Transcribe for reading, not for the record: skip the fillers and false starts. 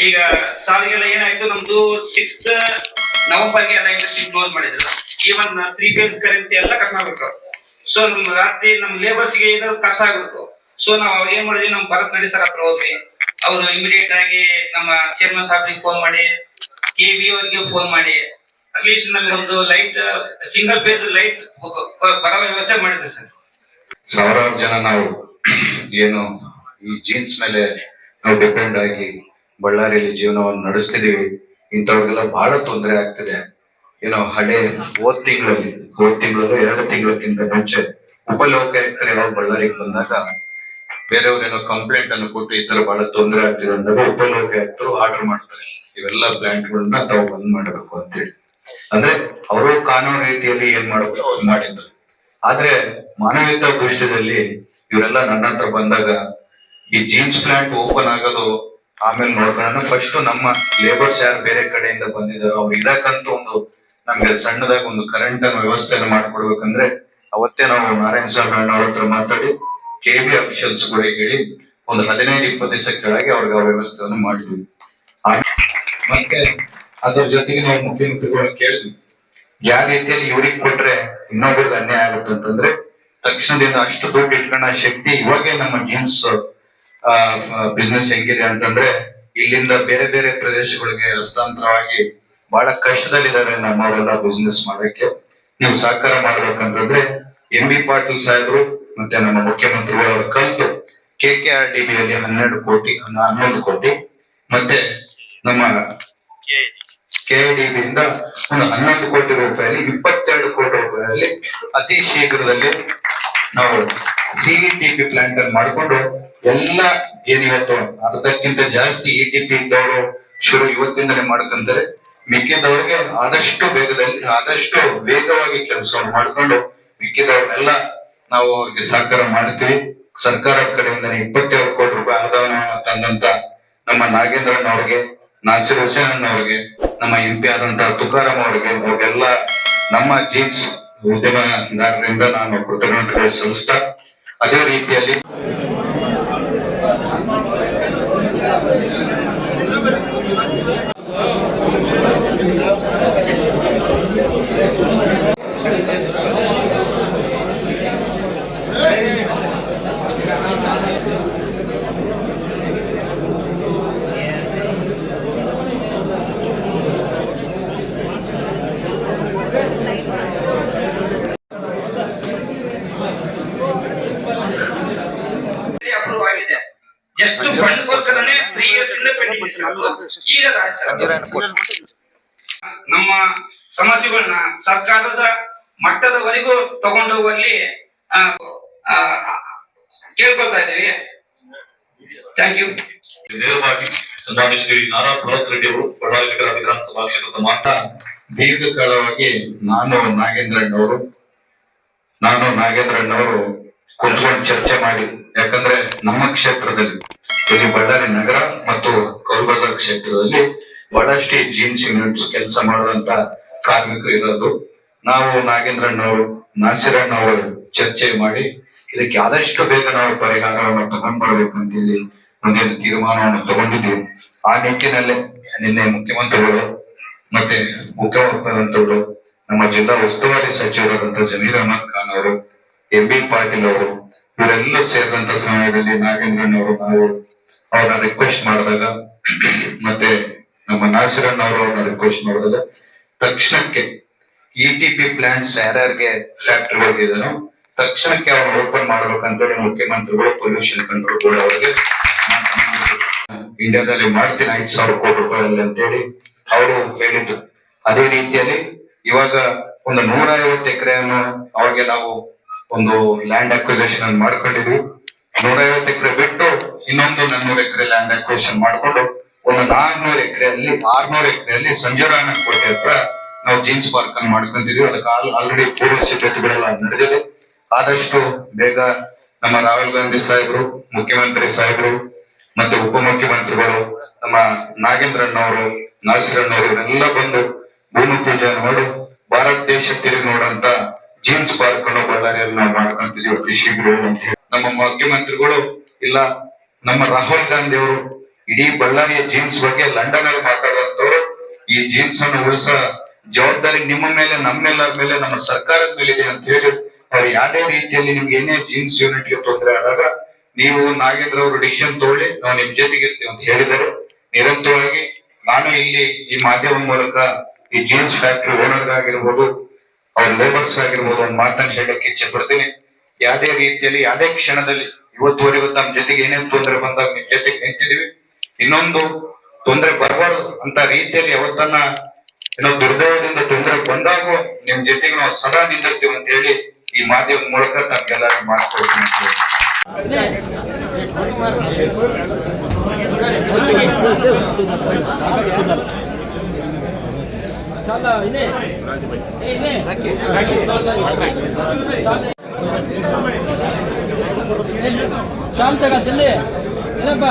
ಈಗ ಸಾರಿಗೆಲ್ಲ ಏನಾಯ್ತು ನಮ್ದು 6th ನವೆಂಬರ್ಗೆ ಎಲ್ಲ ಇಂಡಸ್ಟ್ರಿ ಕ್ಲೋಸ್ ಮಾಡಿದ್ರು. ಈವನ್ 3 ಫೇಸ್ ಕರೆಂಟ್ ಎಲ್ಲ ಕಟ್ ಮಾಡ್ಬಿಟ್ರು. ಸೊ ನಮ್ ರಾತ್ರಿ ನಮ್ ಲೇಬರ್ಸ್ ಗೆ ಇದು ಕಷ್ಟ ಆಗ್ಬಿಡ್ತು. ಸೊ ನಾವು ಏನ್ ಮಾಡಿದ್ವಿ, ನಮ್ ಭರತ್ ನಡಿ ಸರ್ ಹತ್ರ ಹೋದ್ವಿ. ಅವರು ಇಮಿಡಿಯೇಟ್ ಆಗಿ ನಮ್ಮ ಚೇರ್ಮನ್ ಸಾಹೇಬ್ರಿಗೆ ಫೋನ್ ಮಾಡಿ, ಕೆಬಿ ಅವರಿಗೆ ಫೋನ್ ಮಾಡಿ, ಅಟ್ಲೀಸ್ಟ್ ನಮ್ಗೆ ಒಂದು ಲೈಟ್ ಸಿಂಗಲ್ ಫೇಸ್ ಲೈಟ್ ಬರೋ ವ್ಯವಸ್ಥೆ ಮಾಡಿದ್ವಿ ಸರ್. ಸಾವಿರಾರು ಜನ ನಾವು ಏನು ಈ ಜೀನ್ಸ್ ಮೇಲೆ ನಾವು ಡಿಪೆಂಡ್ ಆಗಿ ಬಳ್ಳಾರಿಯಲ್ಲಿ ಜೀವನವನ್ನು ನಡೆಸ್ತಿದೀವಿ. ಇಂಥವ್ರಿಗೆಲ್ಲ ಬಹಳ ತೊಂದರೆ ಆಗ್ತಿದೆ. ಏನೋ ಹಳೆ ಹೋದ್ ತಿಂಗಳು 2 ತಿಂಗಳಕ್ಕಿಂತ ಮುಂಚೆ ಉಪಲೋಕಾಯುಕ್ತರು ಯಾವಾಗ ಬಳ್ಳಾರಿಗೆ ಬಂದಾಗ ಬೇರೆಯವ್ರೇನೋ ಕಂಪ್ಲೇಂಟ್ ಅನ್ನು ಕೊಟ್ಟು ಈ ತರ ಬಹಳ ತೊಂದರೆ ಆಗ್ತಿದೆ ಅಂದಾಗ ಉಪಲೋಕಾಯುಕ್ತರು ಆರ್ಡರ್ ಮಾಡ್ತಾರೆ, ಇವೆಲ್ಲ ಪ್ಲಾಂಟ್ ಗಳನ್ನ ತಾವು ಬಂದ್ ಮಾಡಬೇಕು ಅಂತೇಳಿ. ಅಂದ್ರೆ ಅವರು ಕಾನೂನು ರೀತಿಯಲ್ಲಿ ಏನ್ ಮಾಡಬೇಕು ಅವ್ರು ಮಾಡಿದ್ರು. ಆದ್ರೆ ಮಾನವೀಯತಾ ದೃಷ್ಟಿಯಲ್ಲಿ ಇವರೆಲ್ಲ ನನ್ನ ಹತ್ರ ಬಂದಾಗ ಈ ಜೀನ್ಸ್ ಪ್ಲಾಂಟ್ ಓಪನ್ ಆಗೋದು ಆಮೇಲೆ ನೋಡ್ಕೊಳ್ಳೋಣ, ಫಸ್ಟ್ ನಮ್ಮ ಲೇಬರ್ಸ್ ಯಾರು ಬೇರೆ ಕಡೆಯಿಂದ ಬಂದಿದ್ದಾರೋ ಅವ್ರು ಇದಕ್ಕಂತೂ ಒಂದು ನಮ್ಗೆ ಸಣ್ಣದಾಗಿ ಒಂದು ಕರೆಂಟ್ ಅನ್ನು ವ್ಯವಸ್ಥೆಯನ್ನು ಮಾಡ್ಕೊಡ್ಬೇಕಂದ್ರೆ ಅವತ್ತೇ ನಾವು ನಾರಾಯಣ ಸ್ವಾಮಿ ಅವ್ರ ಹತ್ರ ಮಾತಾಡಿ ಕೆಬಿ ಅಫಿಷಿಯಲ್ಸ್ ಕೂಡ ಹೇಳಿ ಒಂದು 15-20 ದಿವಸ ಕೆಳಗೆ ಅವ್ರಿಗೆ ಆ ವ್ಯವಸ್ಥೆಯನ್ನು ಮಾಡಿದ್ವಿ. ಮತ್ತೆ ಅದ್ರ ಜೊತೆಗೆ ನಾವು ಮುಖ್ಯಮಂತ್ರಿಗಳನ್ನ ಕೇಳಿದ್ವಿ, ಯಾವ ರೀತಿಯಲ್ಲಿ ಇವ್ರಿಗೆ ಕೊಟ್ರೆ ಇನ್ನೊಬ್ರಿಗೆ ಅನ್ಯಾಯ ಆಗುತ್ತೆ ಅಂತಂದ್ರೆ ತಕ್ಷಣದಿಂದ ಅಷ್ಟು ದುಡ್ಡು ಇಟ್ಕೊಂಡ ಶಕ್ತಿ ಇವಾಗೆ ನಮ್ಮ ಜೀನ್ಸ್ ಬಿಸ್ನೆಸ್ ಹೆಂಗಿದೆ ಅಂತಂದ್ರೆ ಇಲ್ಲಿಂದ ಬೇರೆ ಬೇರೆ ಪ್ರದೇಶಗಳಿಗೆ ಹಸ್ತಾಂತರವಾಗಿ ಬಹಳ ಕಷ್ಟದಲ್ಲಿದ್ದಾರೆ ನಮ್ಮವರೆಲ್ಲ ಬಿಸ್ನೆಸ್ ಮಾಡಕ್ಕೆ. ನೀವು ಸಹಕಾರ ಮಾಡ್ಬೇಕಂತಂದ್ರೆ MB ಪಾಟೀಲ್ ಸಾಹೇಬ್ರು ಮತ್ತೆ ನಮ್ಮ ಮುಖ್ಯಮಂತ್ರಿಗಳು ಅವ್ರ ಕಲ್ತು KKRDBಯಲ್ಲಿ 11 ಕೋಟಿ ಮತ್ತೆ ನಮ್ಮ KIDB ಇಂದ ಒಂದು 11 ಕೋಟಿ ರೂಪಾಯಲ್ಲಿ 22 ಕೋಟಿ ರೂಪಾಯಲ್ಲಿ ಅತಿ ಶೀಘ್ರದಲ್ಲಿ ನಾವು CETP ಪ್ಲಾಂಟ್ ಅನ್ನು ಮಾಡಿಕೊಂಡು ಎಲ್ಲ ಏನಿವತ್ತು ಅರ್ಧಕ್ಕಿಂತ ಜಾಸ್ತಿ ETP ಇದ್ದವರು ಶುರು ಇವತ್ತಿಂದಲೇ ಮಾಡ್ಕೊಂತಾರೆ. ಮಿಕ್ಕಿದವ್ರಿಗೆ ಆದಷ್ಟು ವೇಗವಾಗಿ ಕೆಲಸವನ್ನು ಮಾಡ್ಕೊಂಡು ಮಿಕ್ಕಿದವ್ರನ್ನೆಲ್ಲ ನಾವು ಅವ್ರಿಗೆ ಸಹಕಾರ ಮಾಡ್ತೀವಿ. ಸರ್ಕಾರದ ಕಡೆಯಿಂದ 22 ಕೋಟಿ ರೂಪಾಯಿ ಅನುದಾನವನ್ನು ತಂದಂತ ನಮ್ಮ ನಾಗೇಂದ್ರನ್ ಅವ್ರಿಗೆ, ನಾಸಿರ್ ಹುಸೇನ್ ಅವ್ರಿಗೆ, ನಮ್ಮ MP ಆದಂತಹ ತುಕಾರಾಮ್ ಅವರಿಗೆ, ಅವ್ರಿಗೆಲ್ಲ ನಮ್ಮ ಜೀನ್ಸ್ ಉದ್ಯಮದಾರರಿಂದ ನಾನು ಕೃತಜ್ಞತೆ ಸಲ್ಲಿಸ್ತಾ, ಅದೇ ರೀತಿಯಲ್ಲಿ ಜಸ್ಟ್ ಫಂಡ್ಗೋಸ್ಕರನೇ 3 ಇಯರ್ಸ್ ಇಂದ ಪೆಂಡಿಂಗ್ ಈಗ ನಮ್ಮ ಸಮಸ್ಯೆಗಳನ್ನ ಸರ್ಕಾರದ ಮಟ್ಟದವರೆಗೂ ತಗೊಂಡೋಗುವಲ್ಲಿ ಕೇಳ್ಕೊಳ್ತಾ ಇದ್ದೀವಿ. Thank you. ನೇರವಾಗಿ ಸನ್ಮಾನ್ಯ ಶ್ರೀ ನಾರಾ ಭರತ್ ರೆಡ್ಡಿ ಅವರು ಬಳ್ಳಾರಿ ನಗರ ವಿಧಾನಸಭಾ ಕ್ಷೇತ್ರದ ಮಾತ್ರ ದೀರ್ಘಕಾಲವಾಗಿ ನಾನು ನಾಗೇಂದ್ರಣ್ಣ ಅವರು ಕುತ್ಕೊಂಡು ಚರ್ಚೆ ಮಾಡಿ, ಯಾಕಂದ್ರೆ ನಮ್ಮ ಕ್ಷೇತ್ರದಲ್ಲಿ ಇಲ್ಲಿ ಬಳ್ಳಾರಿ ನಗರ ಮತ್ತು ಕೌಲ್ಬಜಾರ್ ಕ್ಷೇತ್ರದಲ್ಲಿ ಬಹಳಷ್ಟು ಜೀನ್ಸ್ ಯೂನಿಟ್ಸ್ ಕೆಲಸ ಮಾಡುವಂತ ಕಾರ್ಮಿಕರು ಇರೋದು. ನಾವು ನಾಗೇಂದ್ರಣ್ಣವರು, ನಾಸಿರಣ್ಣ ಅವರು ಚರ್ಚೆ ಮಾಡಿ ಇದಕ್ಕೆ ಆದಷ್ಟು ಬೇಗ ನಾವು ಪರಿಹಾರವನ್ನು ತಗೊಂಡ್ ಬರ್ಬೇಕಂತ ಹೇಳಿ ಒಂದೇನು ತೀರ್ಮಾನವನ್ನು ತಗೊಂಡಿದ್ದೀವಿ. ಆ ನಿಟ್ಟಿನಲ್ಲೇ ನಿನ್ನೆ ಮುಖ್ಯಮಂತ್ರಿಗಳು ಮತ್ತೆ ಉಪಮುಖ್ಯಮಂತ್ರಿಗಳು, ನಮ್ಮ ಜಿಲ್ಲಾ ಉಸ್ತುವಾರಿ ಸಚಿವರಾದಂತ ಜಮೀರ್ ಅಹಮದ್ ಖಾನ್ ಅವರು, MB ಪಾಟೀಲ್ ಅವರು ಇವರೆಲ್ಲ ಸೇರಿದಂತ ಸಮಯದಲ್ಲಿ ನಾಗೇಂದ್ರಣ್ಣವರು ನಾವು ಅವ್ರನ್ನ ರಿಕ್ವೆಸ್ಟ್ ಮಾಡಿದಾಗ ಮತ್ತೆ ನಮ್ಮ ನಾಸಿರಣ್ಣ ಅವರು ಅವ್ರನ್ನ ರಿಕ್ವೆಸ್ಟ್ ಮಾಡಿದಾಗ ತಕ್ಷಣಕ್ಕೆ ETP ಪ್ಲಾಂಟ್ಸ್ ಯಾರ್ಯಾರಿಗೆ ಫ್ಯಾಕ್ಟರಿ ಹೋಗಿದ್ದಾನೋ ತಕ್ಷಣಕ್ಕೆ ಅವ್ರು ಓಪನ್ ಮಾಡ್ಬೇಕಂತೇಳಿ ಮುಖ್ಯಮಂತ್ರಿಗಳು ಪೊಲ್ಯೂಷನ್ ಕಂಟ್ರೋಲ್ ಬೋರ್ಡ್ ಅವರಿಗೆ ಇಂಡಿಯಾದಲ್ಲಿ ಮಾಡ್ತೀನಿ 5,000 ಕೋಟಿ ರೂಪಾಯಿ ಅಂತೇಳಿ ಅವರು ಹೇಳಿದ್ರು. ಅದೇ ರೀತಿಯಲ್ಲಿ ಇವಾಗ ಒಂದು 150 ಎಕರೆಯನ್ನು ಅವಾಗೆ ನಾವು ಒಂದು ಲ್ಯಾಂಡ್ ಅಕ್ವಿಸಿಷನ್ ಅನ್ನು ಮಾಡ್ಕೊಂಡಿದ್ವಿ. 150 ಎಕರೆ ಬಿಟ್ಟು ಇನ್ನೊಂದು 400 ಎಕರೆ ಲ್ಯಾಂಡ್ ಅಕ್ವಿಸಿಷನ್ ಮಾಡ್ಕೊಂಡು ಒಂದು 400 ಎಕರೆಯಲ್ಲಿ 600 ಎಕರೆಯಲ್ಲಿ ಸಂಜೀವರಾಯನ ಕೋಟೆ ಹತ್ರ ನಾವು ಜೀನ್ಸ್ ಪಾರ್ಕ್ ಅನ್ನು ಮಾಡ್ಕೊಂಡಿದ್ವಿ. ಅದಕ್ಕೆ ಆಲ್ರೆಡಿ ಪೂರ್ವ ಸಿದ್ಧತೆಗಳೆಲ್ಲ ನಡೆದಿದೆ. ಆದಷ್ಟು ಬೇಗ ನಮ್ಮ ರಾಹುಲ್ ಗಾಂಧಿ ಸಾಹೇಬರು, ಮುಖ್ಯಮಂತ್ರಿ ಸಾಹೇಬರು ಮತ್ತೆ ಉಪಮುಖ್ಯಮಂತ್ರಿಗಳು, ನಮ್ಮ ನಾಗೇಂದ್ರಣ್ಣವರು, ನಾಸಿರಣ್ಣವರು ಇವರೆಲ್ಲ ಬಂದು ಭೂಮಿ ಪೂಜೆ ಮಾಡಿ ಭಾರತ ದೇಶ ತಿರುಗಿ ನೋಡಂತ ಜೀನ್ಸ್ ಪಾರ್ಕ್ ಅನ್ನು ಬಳ್ಳಾರಿಯಲ್ಲಿ ನಾವು ಮಾಡ್ಕೊಂತಿದೀವಿ ಅತಿ ಶೀಘ್ರ ಅಂತ ಹೇಳಿ ನಮ್ಮ ಮುಖ್ಯಮಂತ್ರಿಗಳು ಇಲ್ಲ ನಮ್ಮ ರಾಹುಲ್ ಗಾಂಧಿ ಅವರು ಇಡೀ ಬಳ್ಳಾರಿಯ ಜೀನ್ಸ್ ಬಗ್ಗೆ ಲಂಡನ್ ಅಲ್ಲಿ ಮಾತಾಡುವಂತವ್ರು ಈ ಜೀನ್ಸ್ ಅನ್ನು ಉಳಿಸೋ ಜವಾಬ್ದಾರಿ ನಿಮ್ಮ ಮೇಲೆ, ನಮ್ಮೆಲ್ಲರ ಮೇಲೆ, ನಮ್ಮ ಸರ್ಕಾರದ ಮೇಲೆ ಇದೆ ಅಂತ ಹೇಳಿ ಅವ್ರು ಯಾವುದೇ ರೀತಿಯಲ್ಲಿ ನಿಮ್ಗೆ ಏನೇ ಜೀನ್ಸ್ ಯೂನಿಟ್ಗೆ ತೊಂದರೆ ಆದಾಗ ನೀವು ನಾಗೇಂದ್ರ ಅವರು ಡಿಸಿಷನ್ ತಗೊಳ್ಳಿ, ನಾವು ನಿಮ್ ಜೊತೆಗೆ ಇರ್ತೀವಿ ಅಂತ ಹೇಳಿದ್ದಾರೆ. ನಿರಂತರವಾಗಿ ನಾನು ಇಲ್ಲಿ ಈ ಮಾಧ್ಯಮ ಮೂಲಕ ಈ ಜೀನ್ಸ್ ಫ್ಯಾಕ್ಟರಿ ಓನರ್ ಆಗಿರ್ಬೋದು, ಅವ್ರ ಲೇಬರ್ಸ್ ಆಗಿರ್ಬೋದು ಒಂದು ಮಾತನ್ನು ಹೇಳಕ್ಕೆ ಇಚ್ಛೆ ಪಡ್ತೀನಿ. ಯಾವುದೇ ರೀತಿಯಲ್ಲಿ ಯಾವುದೇ ಕ್ಷಣದಲ್ಲಿ ಇವತ್ತುವರೆಗೂ ತಮ್ಮ ಜೊತೆಗೆ ಏನೇನು ತೊಂದರೆ ಬಂದಾಗ ನಿಮ್ ಜೊತೆಗೆ ನಿಂತಿದೀವಿ. ಇನ್ನೊಂದು ತೊಂದರೆ ಬರಬಾರ್ದು ಅಂತ ರೀತಿಯಲ್ಲಿ ಯಾವತ್ತನ್ನ ಏನೋ ದುರ್ದೈವದಿಂದ ತೊಂದರೆ ಬಂದಾಗೂ ನಿಮ್ ಜೊತೆಗೆ ನಾವು ಸದಾ ನಿಂತಿರ್ತೀವಿ ಅಂತ ಹೇಳಿ ಈ ಮಾಧ್ಯಮದ ಮೂಲಕ ತಮ್ಗೆಲ್ಲರಿಗೂ ಮಾಡ್ಕೊಡ್ತೀನಿ ಅಂತ ಹೇಳಿ. ಶಾಲ್ ತಗ ಜಲ್ದಿ ಏನಪ್ಪ